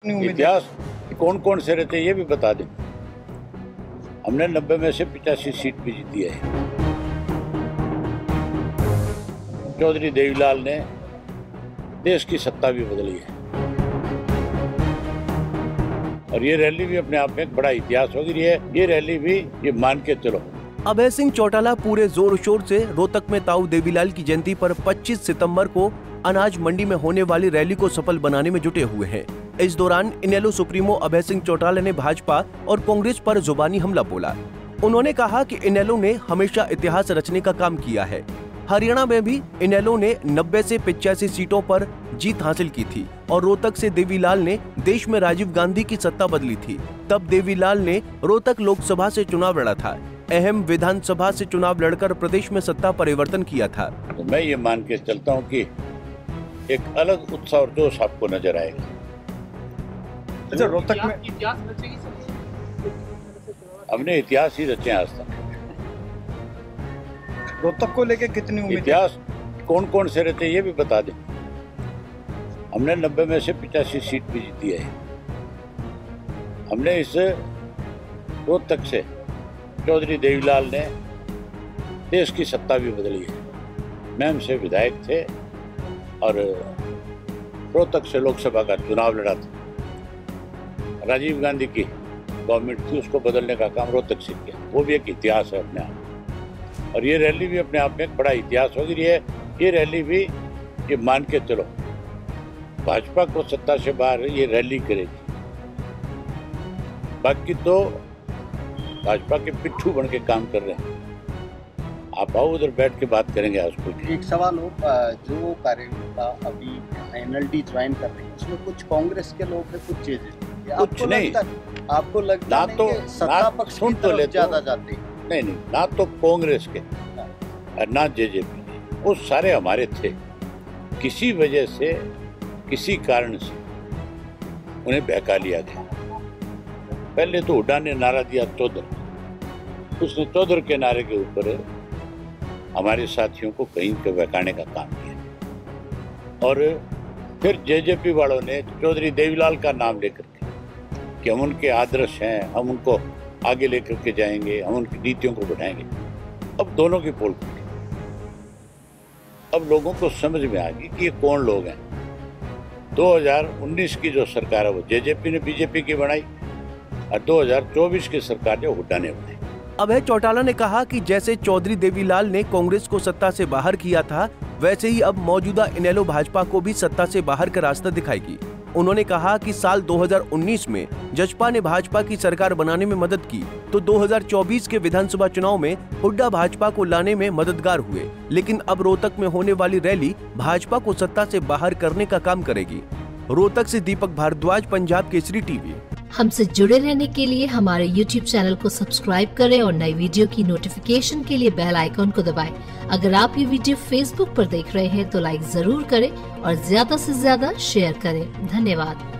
इतिहास कौन कौन से रहते ये भी बता दें। हमने 90 में से 85 सीट भी जीती है। चौधरी देवीलाल ने देश की सत्ता भी बदली है और ये रैली भी अपने आप में एक बड़ा इतिहास होगी। ये रैली भी ये मान के चलो। अभय सिंह चौटाला पूरे जोर शोर से रोहतक में ताऊ देवीलाल की जयंती पर 25 सितंबर को अनाज मंडी में होने वाली रैली को सफल बनाने में जुटे हुए हैं। इस दौरान इनेलो सुप्रीमो अभय सिंह चौटाला ने भाजपा और कांग्रेस पर जुबानी हमला बोला। उन्होंने कहा कि इनेलो ने हमेशा इतिहास रचने का काम किया है। हरियाणा में भी इनेलो ने 90 से 85 सीटों पर जीत हासिल की थी और रोहतक से देवीलाल ने देश में राजीव गांधी की सत्ता बदली थी। तब देवीलाल ने रोहतक लोकसभा से चुनाव लड़ा था। अहम विधानसभा से चुनाव लड़कर प्रदेश में सत्ता परिवर्तन किया था। तो मैं ये मान के चलता हूँ कि एक अलग उत्साह और जोश आपको नजर आएगा। अच्छा, रोहतक में हमने इतिहास ही रचे आज तक। रोहतक को लेके कितनी उम्मीद? इतिहास कौन कौन से रहते ये भी बता दें। हमने 90 में से 85 सीट भी जीती है। हमने इस रोहतक से चौधरी देवीलाल ने देश की सत्ता भी बदली है। मैम से विधायक थे और रोहतक से लोकसभा का चुनाव लड़ा था। राजीव गांधी की गवर्नमेंट थी, उसको बदलने का काम रोहतक से किया। वो भी एक इतिहास है अपने आप और ये रैली भी अपने आप में एक बड़ा इतिहास होगी। ये रैली भी ये मान के चलो भाजपा को सत्ता से बाहर ये रैली करेगी। बाकी तो भाजपा के पिट्ठू बन के काम कर रहे हैं। आप आओ उधर बैठ के बात करेंगे। आज को एक सवाल हो, जो कार्यकर्ता अभी एनएलडी ज्वाइन कर रहे हैं उसमें कुछ कांग्रेस के लोग हैं, कुछ चीजें कुछ नहीं। आपको लगता ना तो सत्ता पक्ष की तरफ ज्यादा जाते हैं? नहीं, ना तो कांग्रेस के और ना जेजेपी के, वो सारे हमारे थे। किसी वजह से किसी कारण से उन्हें बहका लिया गया। पहले तो हुड्डा ने नारा दिया चौधर, उसने चौधर के नारे के ऊपर हमारे साथियों को कहीं के बहकाने का काम किया और फिर जेजेपी वालों ने चौधरी देवीलाल का नाम लेकर के कि हम उनके आदर्श हैं, हम उनको आगे लेकर के जाएंगे, हम उनकी नीतियों को बढ़ाएंगे। अब दोनों की पोल खुली। अब लोगों को समझ में आ गई कि ये कौन लोग हैं। 2019 की जो सरकार है वो जेजेपी ने बीजेपी की बनाई और 2024 की सरकार जो हुड्डा ने बनाई। अभय चौटाला ने कहा कि जैसे चौधरी देवीलाल ने कांग्रेस को सत्ता से बाहर किया था, वैसे ही अब मौजूदा इनेलो भाजपा को भी सत्ता से बाहर का रास्ता दिखाएगी। उन्होंने कहा कि साल 2019 में जसपा ने भाजपा की सरकार बनाने में मदद की, तो 2024 के विधानसभा चुनाव में हुड्डा भाजपा को लाने में मददगार हुए। लेकिन अब रोहतक में होने वाली रैली भाजपा को सत्ता से बाहर करने का काम करेगी। रोहतक से दीपक भारद्वाज, पंजाब केसरी टीवी। हमसे जुड़े रहने के लिए हमारे YouTube चैनल को सब्सक्राइब करें और नई वीडियो की नोटिफिकेशन के लिए बेल आइकॉन को दबाएं। अगर आप ये वीडियो Facebook पर देख रहे हैं तो लाइक जरूर करें और ज्यादा से ज्यादा शेयर करें। धन्यवाद।